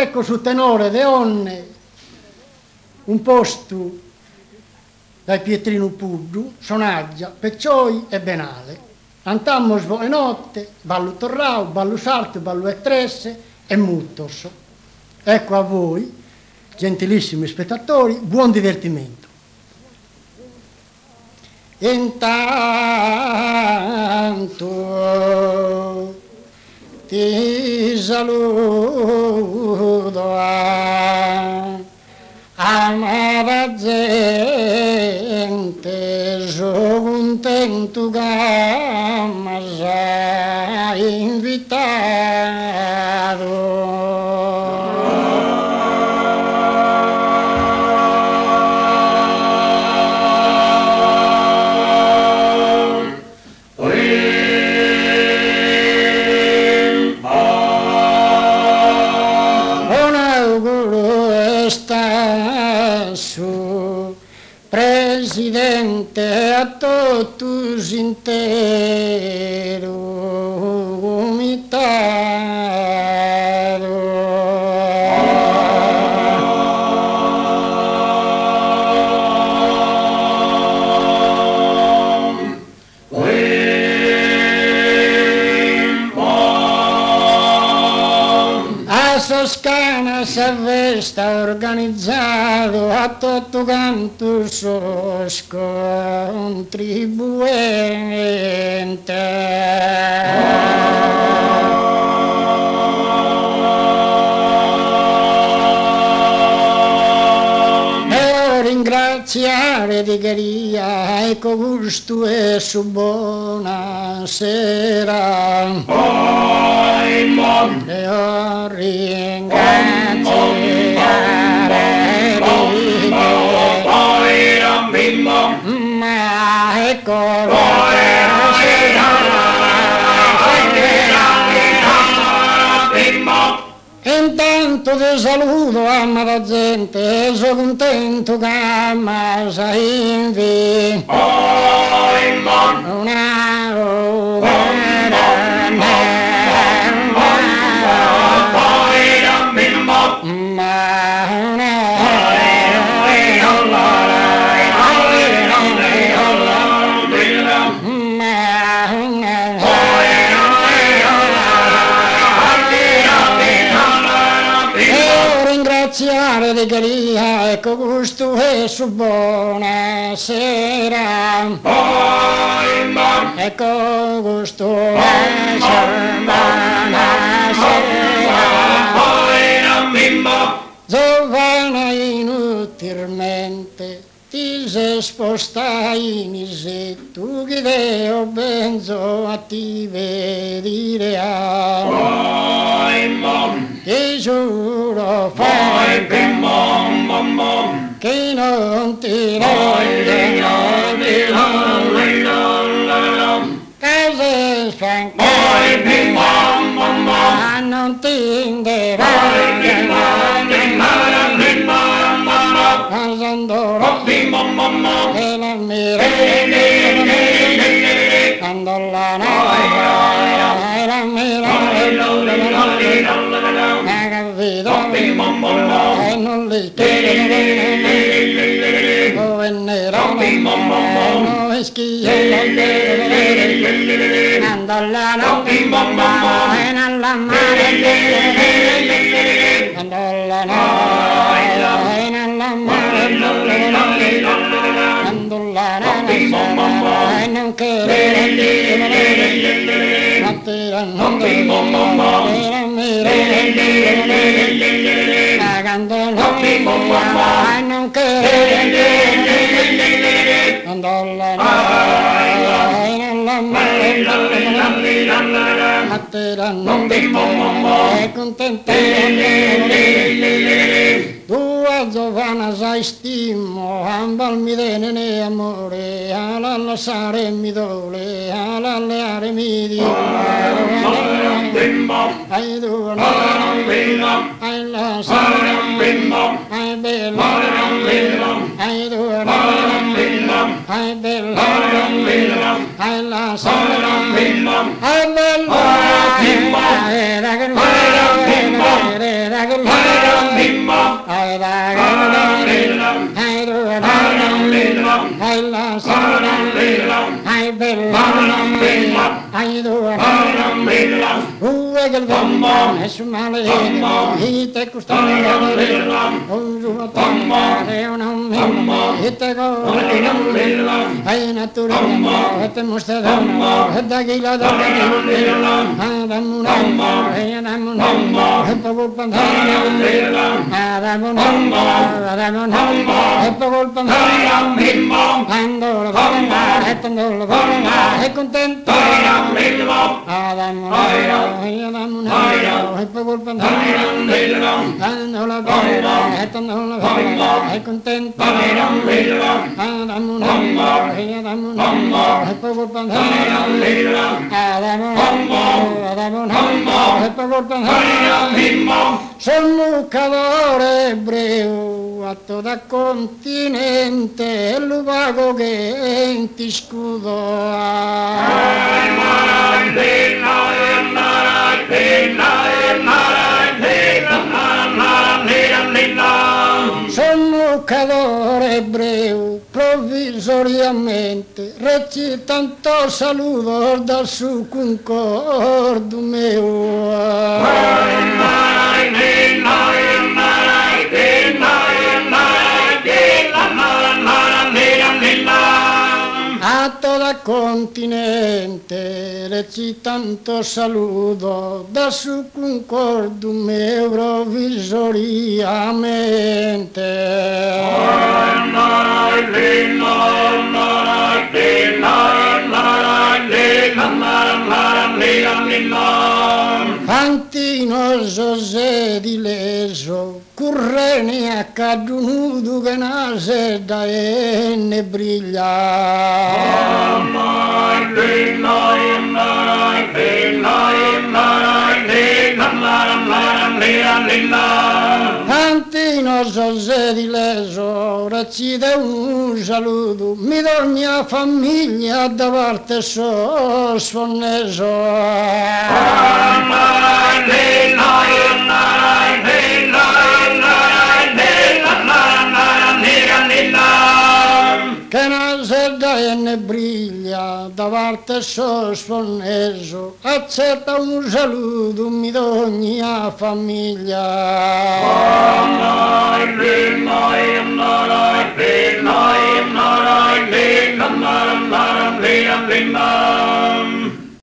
ecco su tenore de onne un posto dai Pietrino Puddu, Sonaggia, Peccioi e Benale. Antammo svoe notte, ballo torrau, ballo salto, ballo e tresse e muttos. Ecco a voi, gentilissimi spettatori, buon divertimento. Intanto ti saluto amata gente, sono contento che mi sei invitato. Presidente a totus intero comitato. A Toscana s'avvesta organizzato a tutto canto sosco contribuente. Ringraziare di Gheria, ecco gusto e su buona sera. Devo ringraziare di ma ecco intanto ti saluto, amata gente, sono contento che mi sei invi. Ringraziare di Gheria, ecco gusto e su buona sera. Ecco gusto e su buona sera. Giovana inutilmente ti sei spostai in isetto che deo benzo a ti vedere ti giuro fai che non ti rende che se sfanca ma non ti intenderà e la mira quando la noia e la mira ha capito e non li chiede dove nero non schia quando la noia e non la mare quando la noia e non la mare quando la noia e non chiede non tira non quando la noia non chiede quando la noia e non la mare a terra non è contenta tua giovana sai stimo ambal mi dene amore alla lasciare mi dole alla leare mi dio ai tu ai lasciare ai bella ai tu ai bella ai lasciare ai bella è contento è contento sono un calore ebreo atto da continente e lo pago che in ti scudo sono un calore ebreo provvisoriamente reci tanto saluto dal su concordo mio atto da continente reci tanto saluto da su concordo mio Fantino José di Leso, curreni a cadunudo che nase da e ne briglia. Fantino José di Leso, recide un saluto, mi dogna famiglia da parte so sfonneso. Che naseda e ne briglia da parte so sfonneso, accetta un saluto, mi dogna famiglia.